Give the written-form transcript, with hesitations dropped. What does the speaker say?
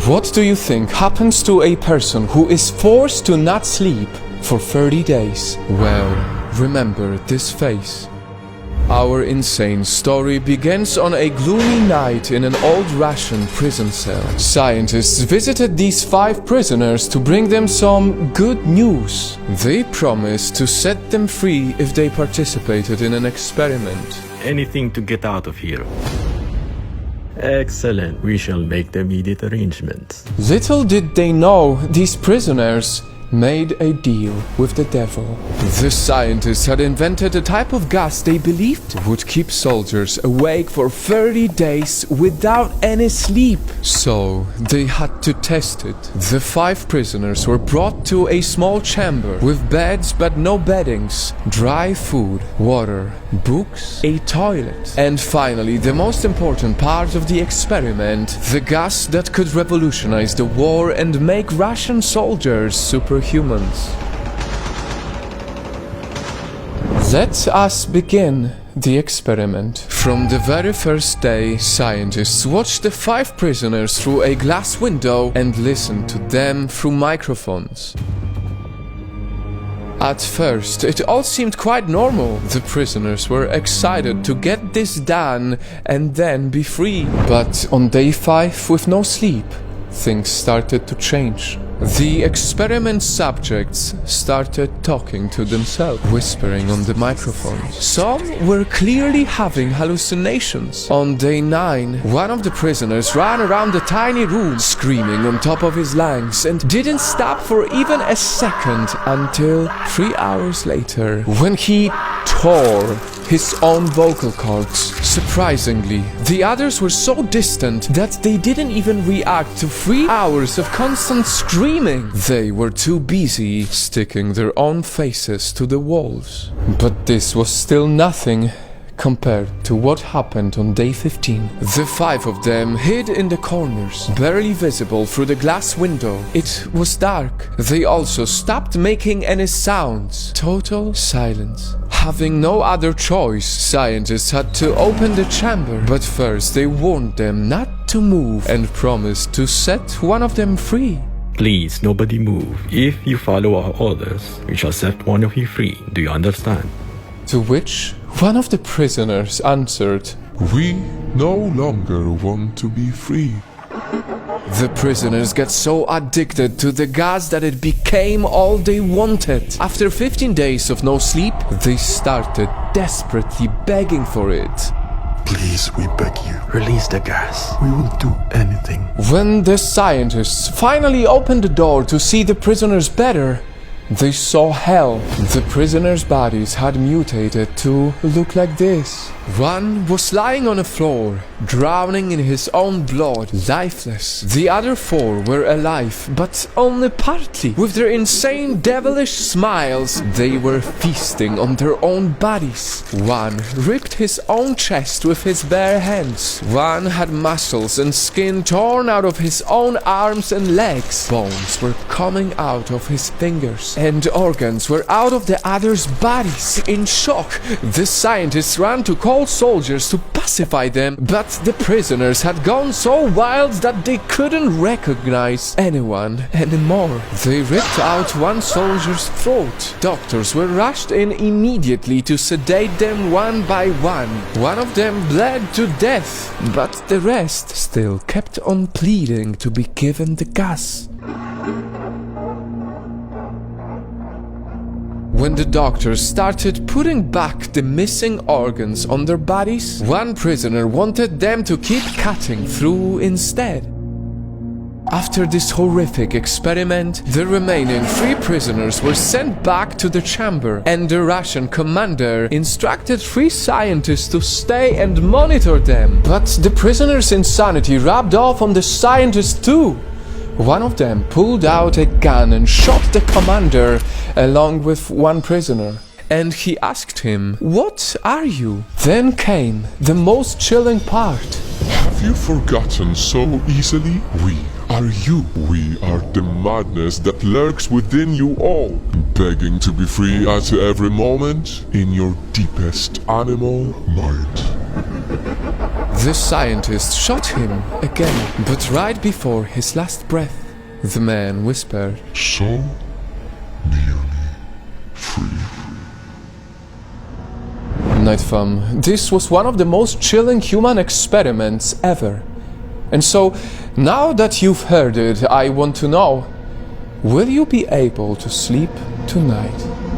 What do you think happens to a person who is forced to not sleep for 30 days? Well, remember this face. Our insane story begins on a gloomy night in an old Russian prison cell. Scientists visited these 5 prisoners to bring them some good news. They promised to set them free if they participated in an experiment. Anything to get out of here. Excellent. We shall make the immediate arrangements. Little did they know these prisoners made a deal with the devil. The scientists had invented a type of gas they believed would keep soldiers awake for 30 days without any sleep. So they had to test it. The 5 prisoners were brought to a small chamber with beds but no beddings, dry food, water, books, a toilet, and finally the most important part of the experiment, the gas that could revolutionize the war and make Russian soldiers superhumans. Let us begin the experiment. From the very first day, scientists watched the 5 prisoners through a glass window and listened to them through microphones. At first, it all seemed quite normal. The prisoners were excited to get this done and then be free. But on day 5, with no sleep, things started to change. The experiment subjects started talking to themselves, whispering on the microphones. Some were clearly having hallucinations. On day 9, one of the prisoners ran around the tiny room, screaming on top of his lungs, and didn't stop for even a second until 3 hours later, when he tore his own vocal cords. Surprisingly, the others were so distant that they didn't even react to 3 hours of constant screaming. They were too busy sticking their own faces to the walls. But this was still nothing compared to what happened on day 15. The 5 of them hid in the corners, barely visible through the glass window. It was dark. They also stopped making any sounds. Total silence. Having no other choice, scientists had to open the chamber. But first they warned them not to move and promised to set one of them free. Please, nobody move. If you follow our orders, we shall set one of you free. Do you understand? To which one of the prisoners answered, "We no longer want to be free." The prisoners got so addicted to the gas that it became all they wanted. After 15 days of no sleep, they started desperately begging for it. "Please, we beg you, release the gas. We will do anything." When the scientists finally opened the door to see the prisoners better, they saw hell. The prisoners' bodies had mutated to look like this. One was lying on the floor, drowning in his own blood, lifeless. The other 4 were alive, but only partly. With their insane devilish smiles, they were feasting on their own bodies. One ripped his own chest with his bare hands. One had muscles and skin torn out of his own arms and legs. Bones were coming out of his fingers, and organs were out of the others' bodies. In shock, the scientists ran to call soldiers to pacify them, but the prisoners had gone so wild that they couldn't recognize anyone anymore. They ripped out one soldier's throat. Doctors were rushed in immediately to sedate them one by one. One of them bled to death, but the rest still kept on pleading to be given the gas. When the doctors started putting back the missing organs on their bodies, one prisoner wanted them to keep cutting through instead. After this horrific experiment, the remaining 3 prisoners were sent back to the chamber, and the Russian commander instructed 3 scientists to stay and monitor them. But the prisoners' insanity rubbed off on the scientists too. One of them pulled out a gun and shot the commander along with one prisoner. And he asked him, "What are you?" Then came the most chilling part. Have you forgotten so easily? We are you. We are the madness that lurks within you all, begging to be free at every moment in your deepest animal mind. The scientist shot him again, but right before his last breath, the man whispered, So nearly free. Nightfam, this was one of the most chilling human experiments ever. And so, now that you've heard it, I want to know, will you be able to sleep tonight?